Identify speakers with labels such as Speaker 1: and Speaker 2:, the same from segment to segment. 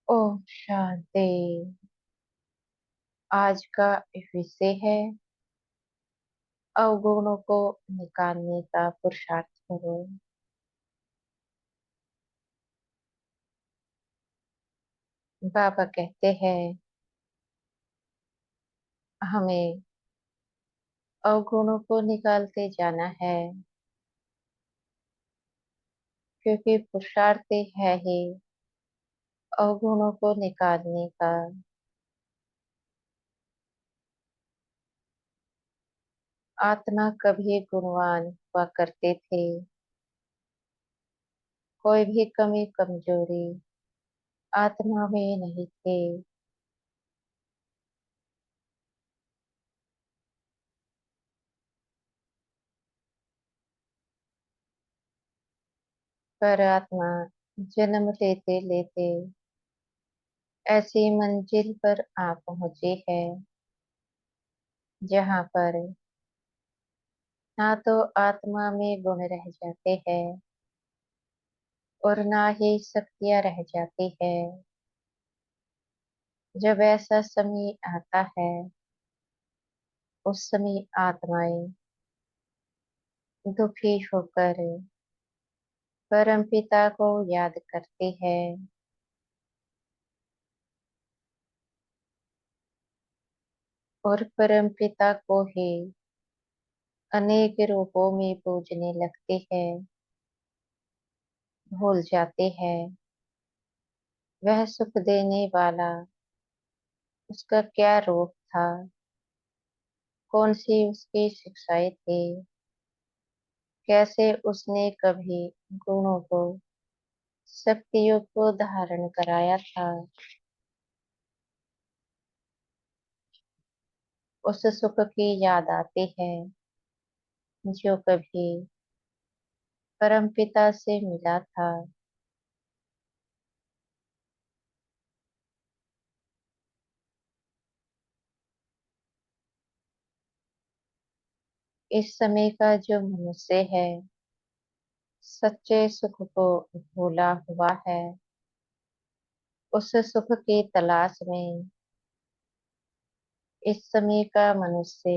Speaker 1: ओम शांति। आज का विषय है अवगुणों को निकालने का पुरुषार्थ करो। बाबा कहते हैं हमें अवगुणों को निकालते जाना है, क्योंकि पुरुषार्थ है ही अवगुणों को निकालने का। आत्मा कभी गुणवान हुआ करते थे। कोई भी कमी कमजोरी आत्मा में नहीं थे। पर आत्मा जन्म लेते लेते ऐसी मंजिल पर आ पहुंची है जहाँ पर ना तो आत्मा में गुण रह जाते हैं और ना ही शक्तियाँ रह जाती है। जब ऐसा समय आता है उस समय आत्माएं दुखी होकर परम पिता को याद करती है और परम पिता को ही अनेक रूपों में पूजने लगती है। भूल जाते हैं वह सुख देने वाला उसका क्या रूप था, कौन सी उसकी शिक्षाएं थी, कैसे उसने कभी गुणों को शक्तियों को धारण कराया था। उस सुख की याद आती है जो कभी परमपिता से मिला था। इस समय का जो मनुष्य है सच्चे सुख को भूला हुआ है, उस सुख की तलाश में इस समय का मनुष्य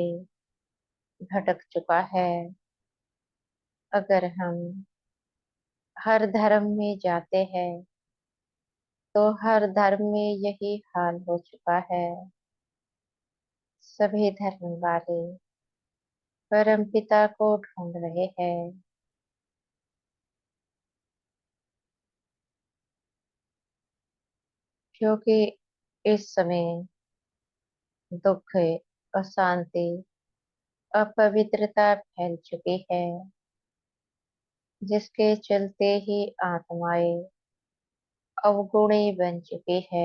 Speaker 1: भटक चुका है। अगर हम हर धर्म में जाते हैं तो हर धर्म में यही हाल हो चुका है। सभी धर्म वाले परम पिता को ढूंढ रहे हैं, क्योंकि इस समय दुख, अशांति, अपवित्रता फैल चुकी है, जिसके चलते ही आत्माएं अवगुणी बन चुकी है।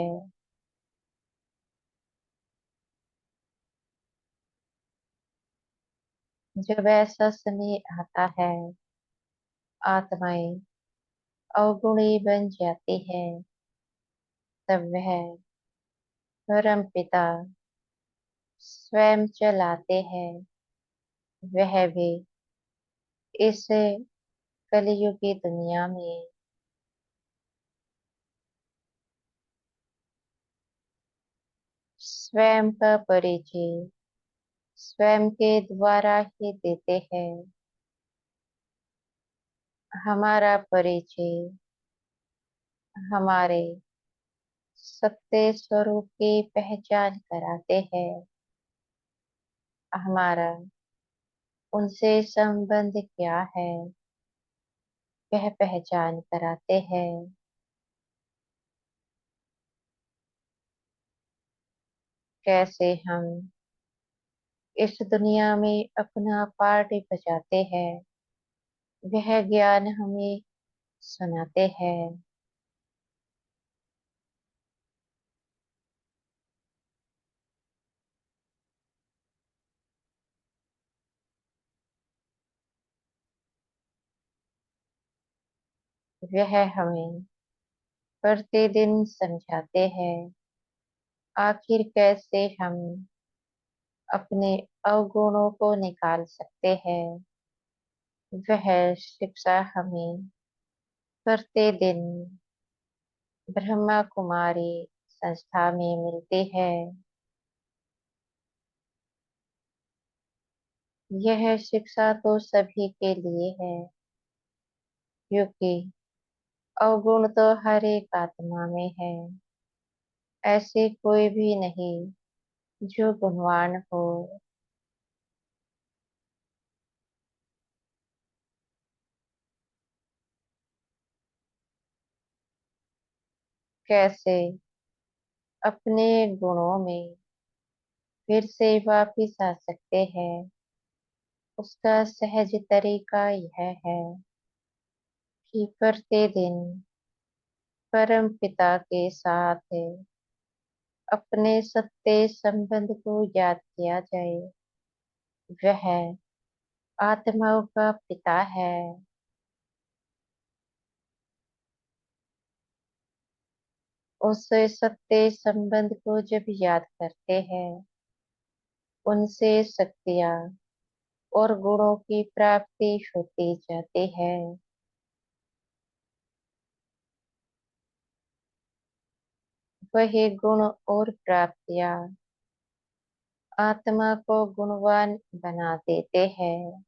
Speaker 1: जब ऐसा समय आता है आत्माएं अवगुणी बन जाती है, तब वह परम पिता स्वयं चलाते हैं। वह भी इस कलयुगी दुनिया में स्वयं का परिचय स्वयं के द्वारा ही देते हैं। हमारा परिचय हमारे सत्य स्वरूप की पहचान कराते हैं। हमारा उनसे संबंध क्या है वह पहचान कराते हैं। कैसे हम इस दुनिया में अपना पार्ट बजाते हैं वह ज्ञान हमें सुनाते हैं। वह हमें प्रतिदिन समझाते हैं आखिर कैसे हम अपने अवगुणों को निकाल सकते हैं। वह शिक्षा हमें प्रतिदिन ब्रह्मा कुमारी संस्था में मिलती है। यह शिक्षा तो सभी के लिए है, क्योंकि अवगुण तो हर एक आत्मा में है। ऐसे कोई भी नहीं जो गुणवान हो। कैसे अपने गुणों में फिर से वापिस आ सकते हैं, उसका सहज तरीका यह है कि प्रतिदिन परम पिता के साथ अपने सत्य संबंध को याद किया जाए। वह आत्माओं का पिता है। उस सत्य संबंध को जब याद करते हैं, उनसे शक्तियाँ और गुणों की प्राप्ति होती जाती है। वही गुण और प्राप्तियाँ आत्मा को गुणवान बना देते हैं।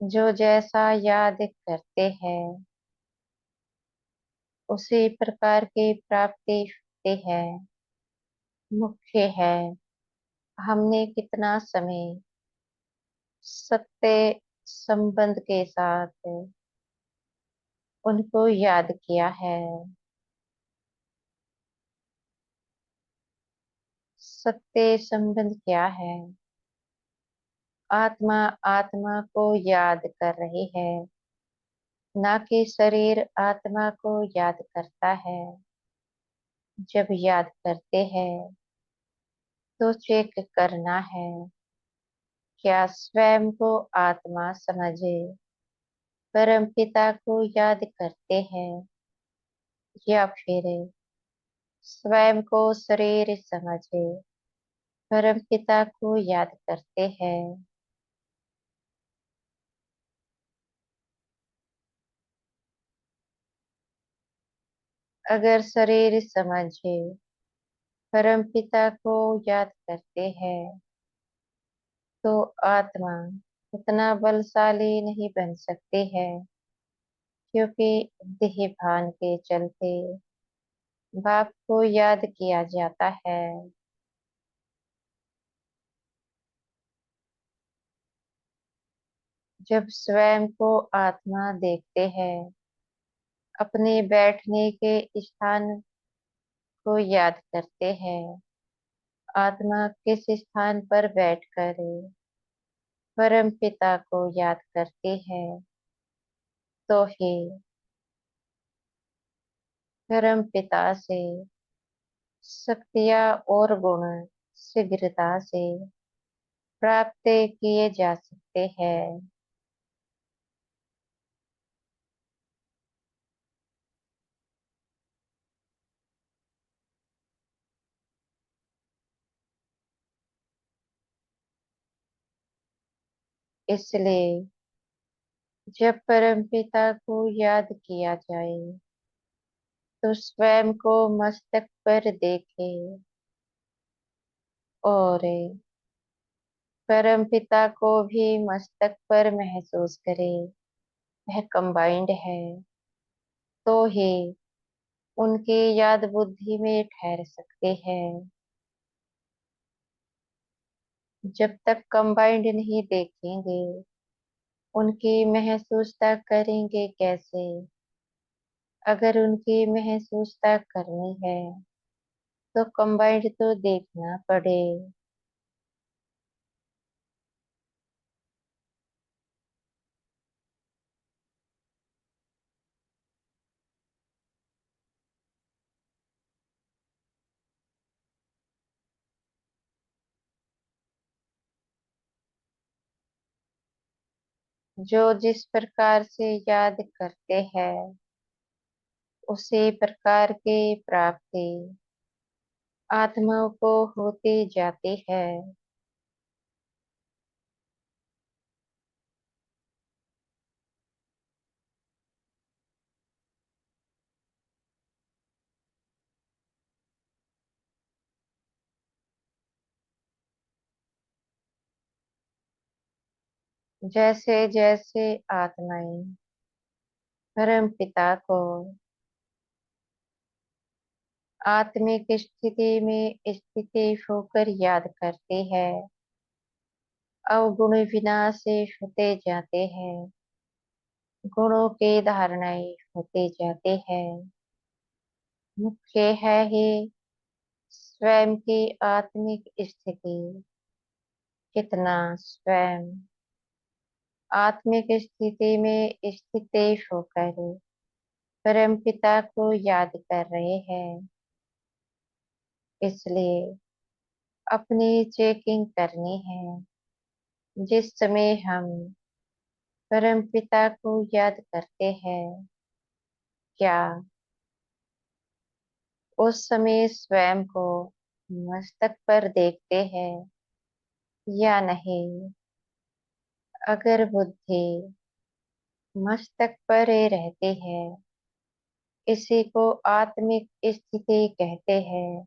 Speaker 1: जो जैसा याद करते हैं, उसी प्रकार की प्राप्ति होती है। मुख्य है हमने कितना समय सत्य संबंध के साथ उनको याद किया है। सत्य संबंध क्या है? आत्मा आत्मा को याद कर रही है, ना कि शरीर आत्मा को याद करता है। जब याद करते हैं तो चेक करना है, क्या स्वयं को आत्मा समझे परम पिता को याद करते हैं, या फिर स्वयं को शरीर समझे परम पिता को याद करते हैं। अगर शरीर समझे परम पिता को याद करते हैं, तो आत्मा उतना बलशाली नहीं बन सकती है, क्योंकि देह भान के चलते बाप को याद किया जाता है। जब स्वयं को आत्मा देखते हैं, अपने बैठने के स्थान को याद करते हैं, आत्मा किस स्थान पर बैठकर परम पिता को याद करती है, तो ही परम पिता से शक्तियाँ और गुण शीघ्रता से प्राप्त किए जा सकते हैं। इसलिए जब परम पिता को याद किया जाए, तो स्वयं को मस्तक पर देखे और परम पिता को भी मस्तक पर महसूस करे। वह कंबाइंड है, तो ही उनकी याद बुद्धि में ठहर सकते हैं। जब तक कंबाइंड नहीं देखेंगे, उनकी महसूसता करेंगे कैसे? अगर उनकी महसूसता करनी है, तो कंबाइंड तो देखना पड़े। जो जिस प्रकार से याद करते हैं, उसी प्रकार की प्राप्ति आत्माओं को होती जाती है। जैसे जैसे आत्माएं परम पिता को आत्मिक स्थिति में स्थिति होकर याद करते हैं, अवगुण विनाश होते जाते हैं, गुणों के धारणाएं होते जाते हैं। मुख्य है ही स्वयं की आत्मिक स्थिति। कितना स्वयं आत्मिक स्थिति में स्थित होकर परम पिता को याद कर रहे हैं, इसलिए अपनी चेकिंग करनी है। जिस समय हम परम पिता को याद करते हैं, क्या उस समय स्वयं को मस्तक पर देखते हैं या नहीं? अगर बुद्धि मस्तक पर ही रहती है, इसी को आत्मिक स्थिति कहते हैं,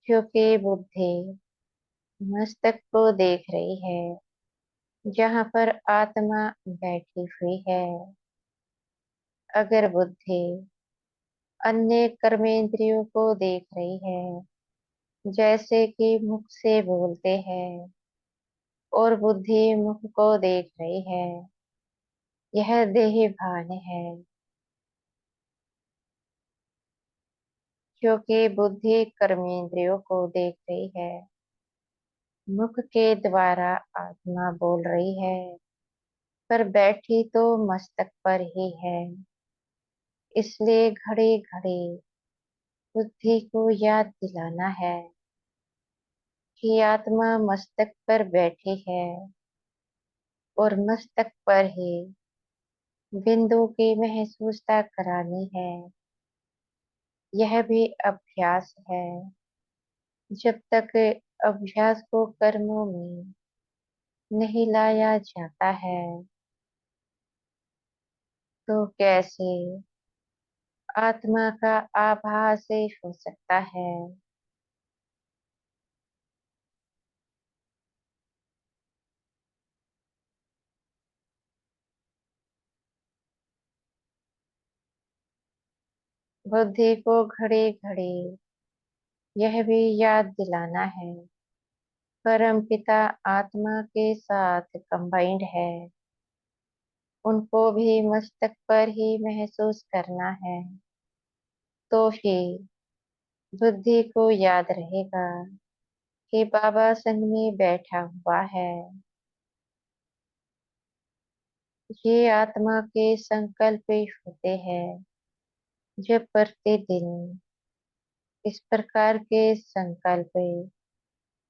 Speaker 1: क्योंकि बुद्धि मस्तक को देख रही है जहाँ पर आत्मा बैठी हुई है। अगर बुद्धि अन्य कर्मेंद्रियों को देख रही है, जैसे कि मुख से बोलते हैं, और बुद्धि मुख को देख रही है, यह देह भान है। क्योंकि बुद्धि कर्मेंद्रियों को देख रही है, मुख के द्वारा आत्मा बोल रही है, पर बैठी तो मस्तक पर ही है। इसलिए घड़ी घड़ी बुद्धि को याद दिलाना है कि आत्मा मस्तक पर बैठी है, और मस्तक पर ही बिंदु की महसूसता करानी है। यह भी अभ्यास है। जब तक अभ्यास को कर्मों में नहीं लाया जाता है, तो कैसे आत्मा का आभास हो सकता है? बुद्धि को घड़ी घड़ी यह भी याद दिलाना है, परम पिता आत्मा के साथ कंबाइंड है, उनको भी मस्तक पर ही महसूस करना है। तो ही बुद्धि को याद रहेगा कि बाबा संग में बैठा हुआ है। ये आत्मा के संकल्प होते हैं। जब प्रतिदिन इस प्रकार के संकल्प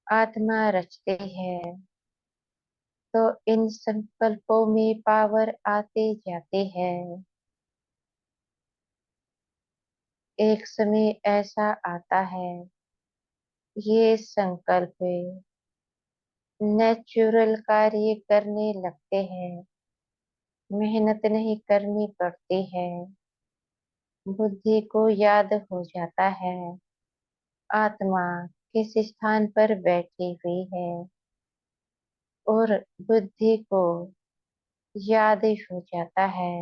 Speaker 1: आत्मा रचते हैं, तो इन संकल्पों में पावर आते जाते हैं। एक समय ऐसा आता है, ये संकल्प नेचुरल कार्य करने लगते हैं, मेहनत नहीं करनी पड़ती है। बुद्धि को याद हो जाता है आत्मा किस स्थान पर बैठी हुई है, और बुद्धि को याद हो जाता है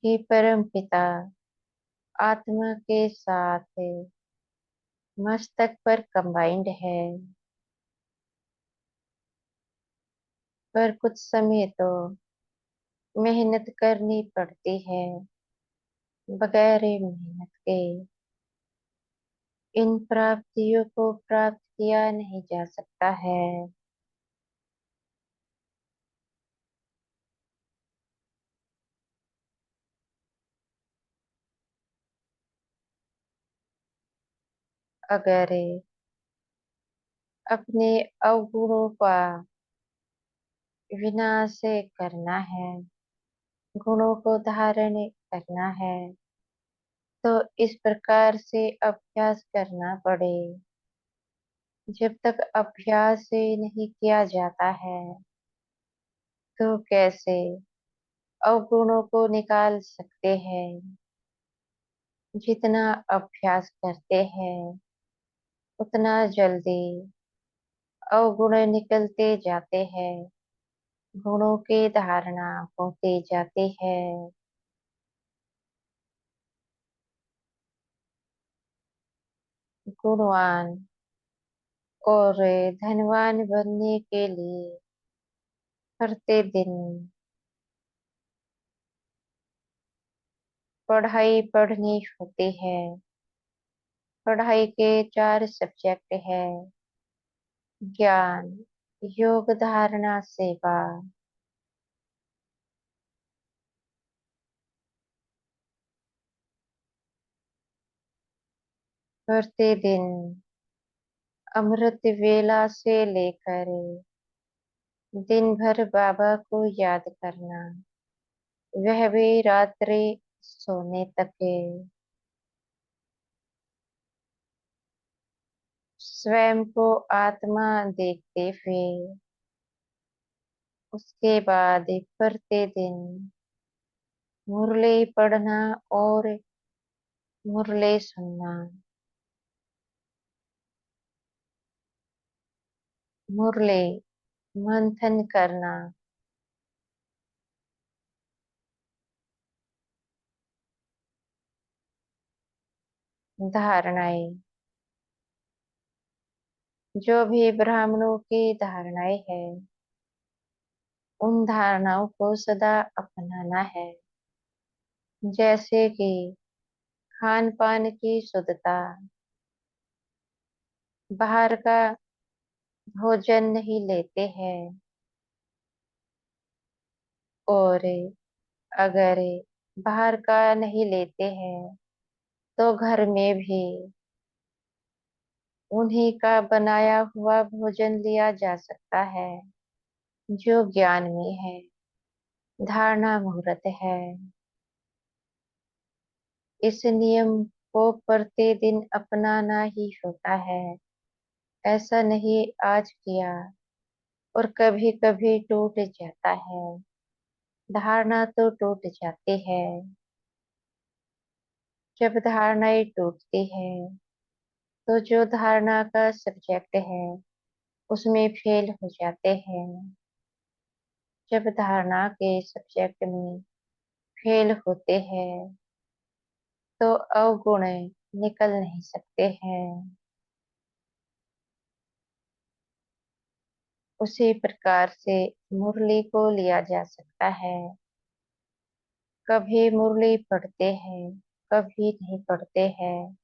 Speaker 1: कि परम पिता आत्मा के साथ मस्तक पर कंबाइंड है। पर कुछ समय तो मेहनत करनी पड़ती है। बगैर मेहनत के इन प्राप्तियों को प्राप्त किया नहीं जा सकता है। अगर अपने अवगुणों का विनाश करना है, गुणों को धारण करना है, तो इस प्रकार से अभ्यास करना पड़े। जब तक अभ्यास नहीं किया जाता है, तो कैसे अवगुणों को निकाल सकते हैं? जितना अभ्यास करते हैं, उतना जल्दी अवगुण निकलते जाते हैं। गुणों की धारणा होते जाते हैं। गुणवान और धनवान बनने के लिए प्रतिदिन पढ़ाई पढ़नी होती है। पढ़ाई के 4 सब्जेक्ट है: ज्ञान, योग, धारणा, सेवा। प्रतिदिन अमृत वेला से लेकर दिन भर बाबा को याद करना, वह भी रात्रि सोने तक है। स्वयं को आत्मा देखते हुए उसके बाद प्रतिदिन मुरली पढ़ना और मुरली सुनना। मुरली मंथन करना। धारणाएं, जो भी ब्राह्मणों की धारणाएं है, उन धारणाओं को सदा अपनाना है। जैसे कि खान पान की शुद्धता, बाहर का भोजन नहीं लेते हैं, और अगर बाहर का नहीं लेते हैं तो घर में भी उन्हीं का बनाया हुआ भोजन लिया जा सकता है, जो ज्ञान में है, धारणा मुहूर्त है। इस नियम को प्रतिदिन अपनाना ही होता है। ऐसा नहीं आज किया और कभी कभी टूट जाता है। धारणा तो टूट जाती है। जब धारणाएं टूटती है तो जो धारणा का सब्जेक्ट है उसमें फेल हो जाते हैं। जब धारणा के सब्जेक्ट में फेल होते हैं तो अवगुण निकल नहीं सकते हैं। उसी प्रकार से मुरली को लिया जा सकता है। कभी मुरली पढ़ते हैं, कभी नहीं पढ़ते हैं,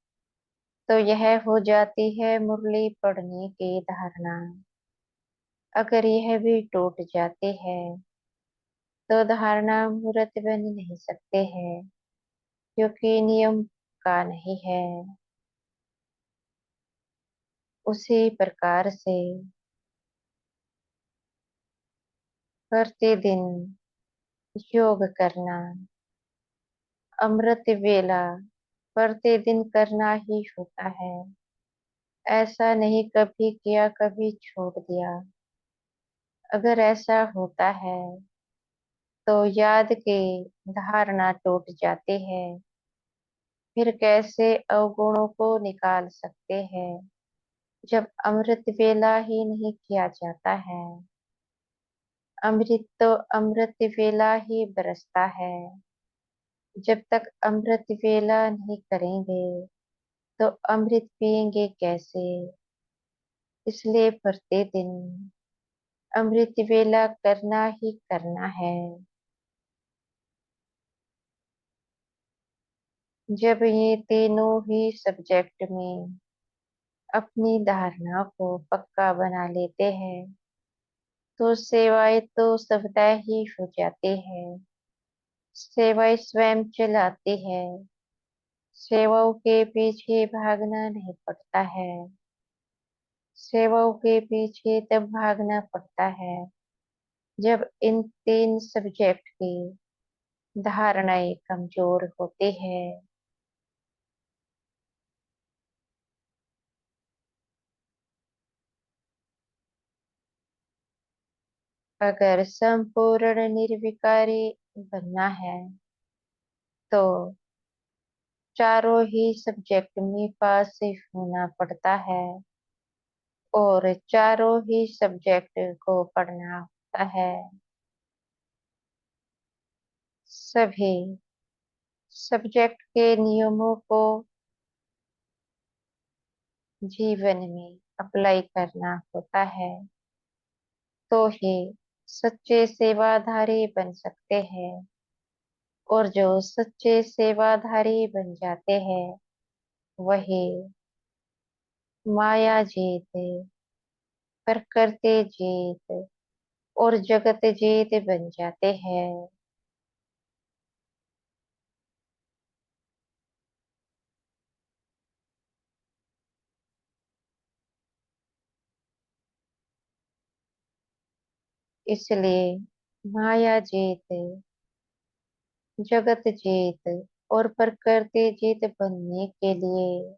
Speaker 1: तो यह हो जाती है मुरली पढ़ने की धारणा। अगर यह भी टूट जाती है तो धारणा मुहूर्त बन नहीं सकते हैं, क्योंकि नियम का नहीं है। उसी प्रकार से प्रतिदिन योग करना, अमृत वेला प्रतिदिन करना ही होता है। ऐसा नहीं कभी किया कभी छोड़ दिया। अगर ऐसा होता है तो याद के धारणा टूट जाते हैं। फिर कैसे अवगुणों को निकाल सकते हैं जब अमृत वेला ही नहीं किया जाता है। अमृत तो अमृत वेला ही बरसता है। जब तक अमृत वेला नहीं करेंगे तो अमृत पिएंगे कैसे। इसलिए प्रतिदिन अमृत वेला करना ही करना है। जब ये तीनों ही सब्जेक्ट में अपनी धारणा को पक्का बना लेते हैं तो सेवाएं तो स्वतः ही हो जाती है। सेवाएं स्वयं चलाती है। सेवाओं के पीछे भागना नहीं पड़ता है। सेवाओं के पीछे तब भागना पड़ता है जब इन 3 सब्जेक्ट की धारणाएं कमजोर होती है। अगर संपूर्ण निर्विकारी बनना है तो चारों ही सब्जेक्ट में पास होना पड़ता है और चारों ही सब्जेक्ट को पढ़ना होता है। सभी सब्जेक्ट के नियमों को जीवन में अप्लाई करना होता है, तो ही सच्चे सेवाधारी बन सकते हैं। और जो सच्चे सेवाधारी बन जाते हैं, वही माया जीत, प्रकृति जीत और जगत जीत बन जाते हैं। इसलिए माया जीत, जगत जीत और प्रकृति जीत बनने के लिए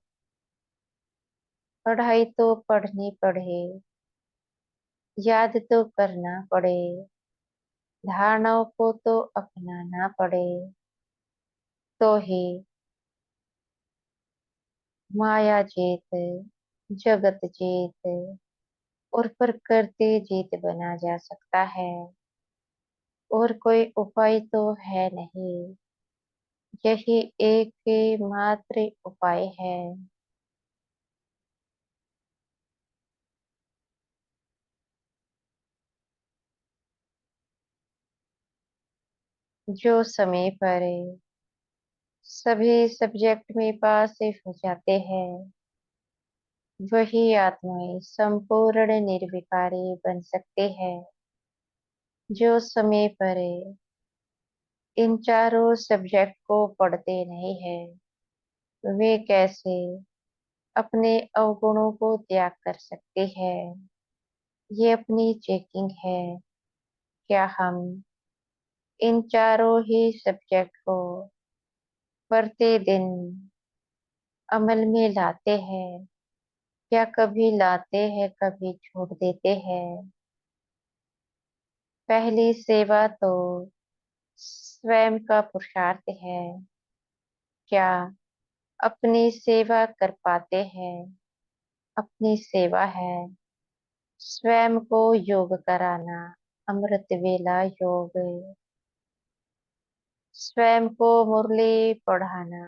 Speaker 1: पढ़ाई तो पढ़नी पड़े, याद तो करना पड़े, धारणाओं को तो अपनाना पड़े, तो ही माया जीत, जगत जीत और प्रकृति जीत बना जा सकता है। और कोई उपाय तो है नहीं, यही एक मात्र उपाय है। जो समय पर सभी सब्जेक्ट में पास हो जाते हैं, वही आत्माएं संपूर्ण निर्विकारी बन सकते हैं। जो समय पर इन चारों सब्जेक्ट को पढ़ते नहीं है, वे कैसे अपने अवगुणों को त्याग कर सकते हैं। ये अपनी चेकिंग है। क्या हम इन चारों ही सब्जेक्ट को प्रतिदिन अमल में लाते हैं, या कभी लाते हैं कभी छोड़ देते हैं। पहली सेवा तो स्वयं का पुरुषार्थ है। क्या अपनी सेवा कर पाते हैं? अपनी सेवा है स्वयं को योग कराना, अमृत वेला योग, स्वयं को मुरली पढ़ाना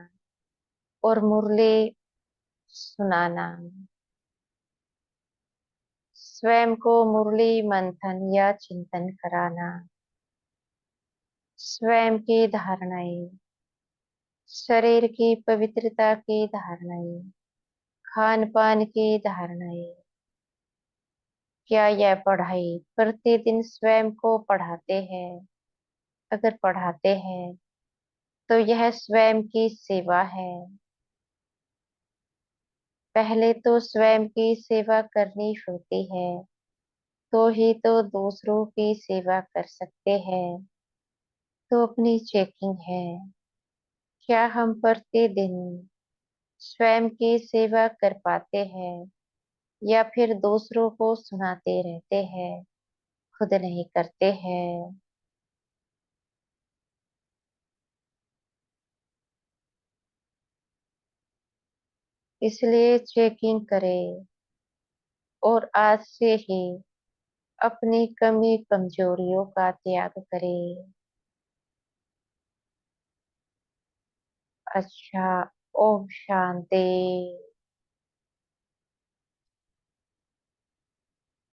Speaker 1: और मुरली सुनाना, स्वयं को मुरली मंथन या चिंतन कराना, स्वयं की धारणाएं, शरीर की पवित्रता की धारणाएं, खान पान की धारणाएं। क्या यह पढ़ाई प्रतिदिन स्वयं को पढ़ाते हैं? अगर पढ़ाते हैं तो यह स्वयं की सेवा है। पहले तो स्वयं की सेवा करनी होती है, तो ही तो दूसरों की सेवा कर सकते हैं। तो अपनी चेकिंग है। क्या हम प्रतिदिन स्वयं की सेवा कर पाते हैं, या फिर दूसरों को सुनाते रहते हैं, खुद नहीं करते हैं? इसलिए चेकिंग करें और आज से ही अपनी कमी कमजोरियों का त्याग करें। अच्छा। ओम शांति।